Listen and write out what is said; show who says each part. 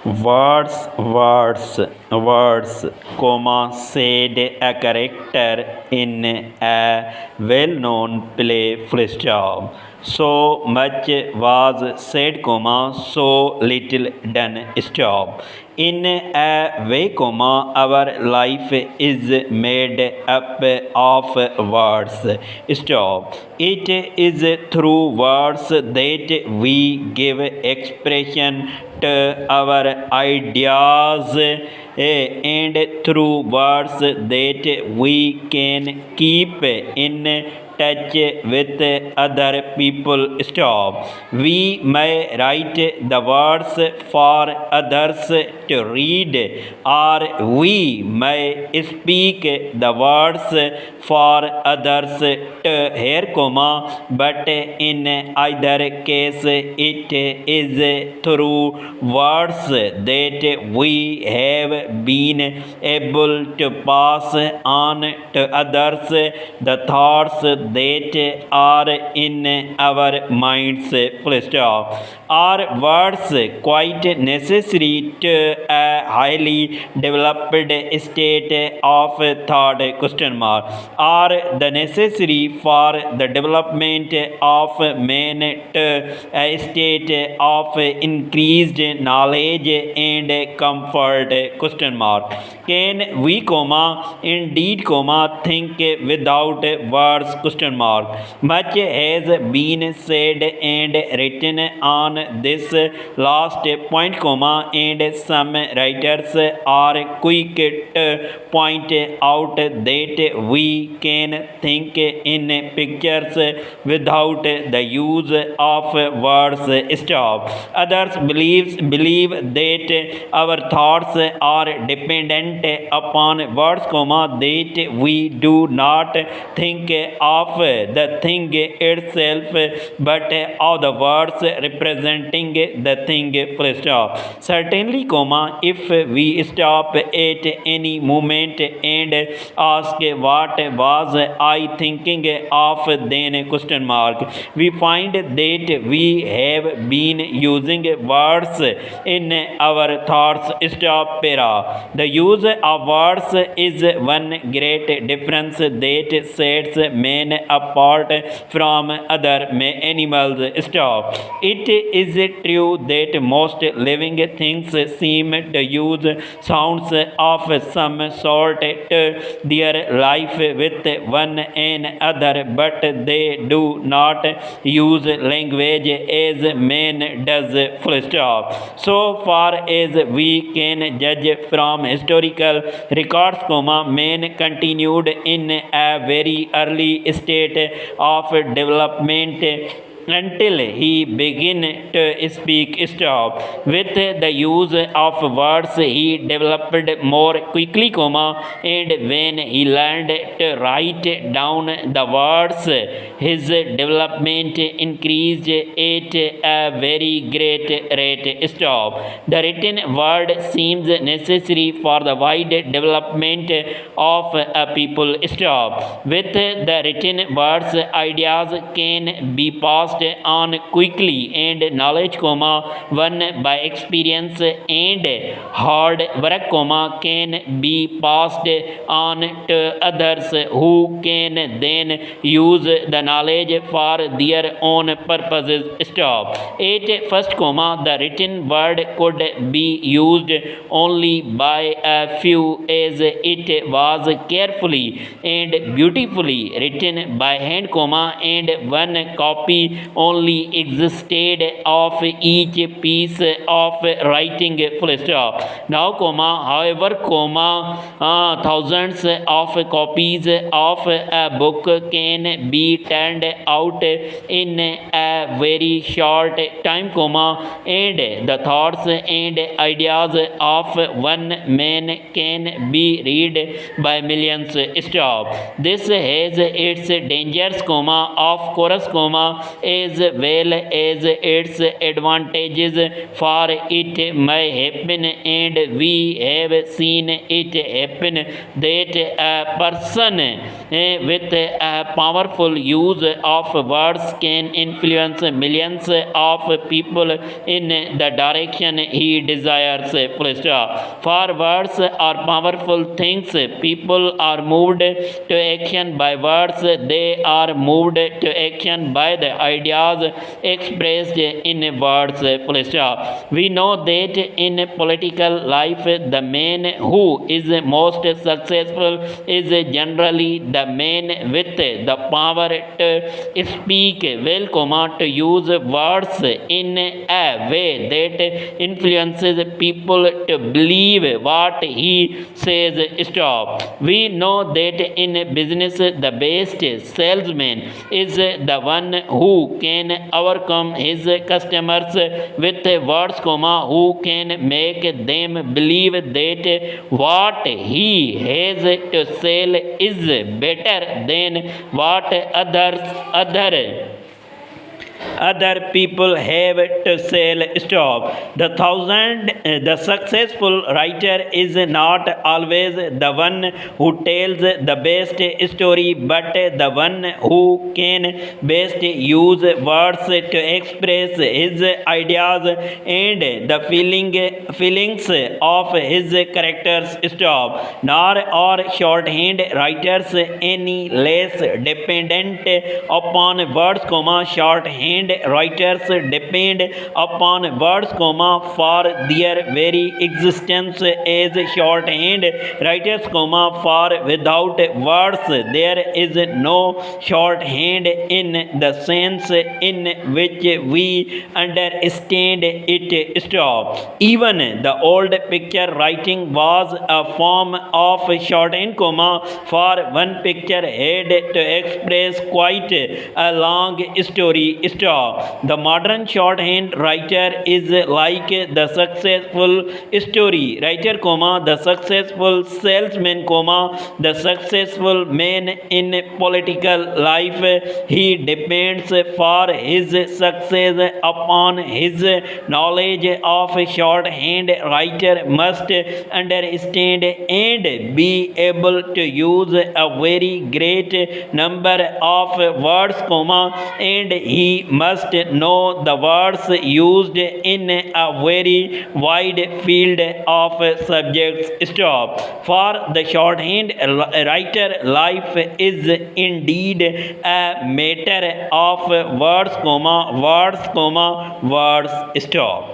Speaker 1: Words, comma, said a character in a well-known play, full stop. So much was said, comma, so little done, stop. In a way, comma, our life is made up of words, stop. It is through words that we give expression to our ideas, and through words that we can keep in touch with other people. Stop. We may write the words for others to read, or we may speak the words for others to hear, comma, but in either case it is through words that we have been able to pass on to others the thoughts that are in our minds. Full stop. Are words quite necessary to a highly developed state of thought? Question mark. Are the necessary for the development of man to a state of increased knowledge and comfort? Question mark. Can we, comma, indeed, comma, think without words? Question mark. Much has been said and written on this last point, comma, and some writers are quick to point out that we can think in pictures without the use of words. Stop. Others believe that our thoughts are dependent upon words, comma, that we do not think of the thing itself, but of the words representing the thing. Full stop. Certainly, comma, if we stop at any moment and ask what was I thinking of then? Question mark. We find that we have been using words in our thoughts. Stop. Para. The use of words is one great difference that sets man apart from other animals. Stop. It is true that most living things seem to use sounds of some sort to their life with one another, but they do not use language as man does. Full stop. So far as we can judge from historical records, comma, man continued in a very early state of development until he began to speak. Stop. With the use of words, he developed more quickly, comma, and when he learned to write down the words, his development increased at a very great rate. Stop. The written word seems necessary for the wide development of a people. Stop. With the written words, ideas can be passed on quickly, and knowledge, comma, won by experience and hard work, comma, can be passed on to others who can then use the knowledge for their own purposes. Stop. At first, comma, the written word could be used only by a few, as it was carefully and beautifully written by hand, comma, and one copy only existed of each piece of writing. Full stop. Now, comma, however, comma, thousands of copies of a book can be turned out in a very short time, comma, and the thoughts and ideas of one man can be read by millions. Stop. This has its dangers, comma, of course, comma, as well as its advantages, for it may happen, and we have seen it happen, that a person with a powerful use of words can influence millions of people in the direction he desires. For words are powerful things. People are moved to action by words. They are moved to action by the ideas expressed in words. We know that in political life, the man who is most successful is generally the man with the power to speak well, to use words in a way that influences people to believe what he says. We know that in business, the best salesman is the one who can overcome his customers with words, who can make them believe that what he has to sell is better than what other people have to sell. The successful writer is not always the one who tells the best story, but the one who can best use words to express his ideas and the feelings of his characters. Nor are shorthand writers any less dependent upon words, shorthand writers depend upon words, for their very existence as shorthand writers, for without words there is no shorthand in the sense in which we understand it. Even the old picture writing was a form of shorthand, for one picture had to express quite a long story. The modern shorthand writer is like the successful story writer, the successful salesman, the successful man in political life. He depends for his success upon his knowledge of shorthand. Writer must understand and be able to use a very great number of words, and he must know the words used in a very wide field of subjects. For the shorthand writer, life is indeed a matter of words, words.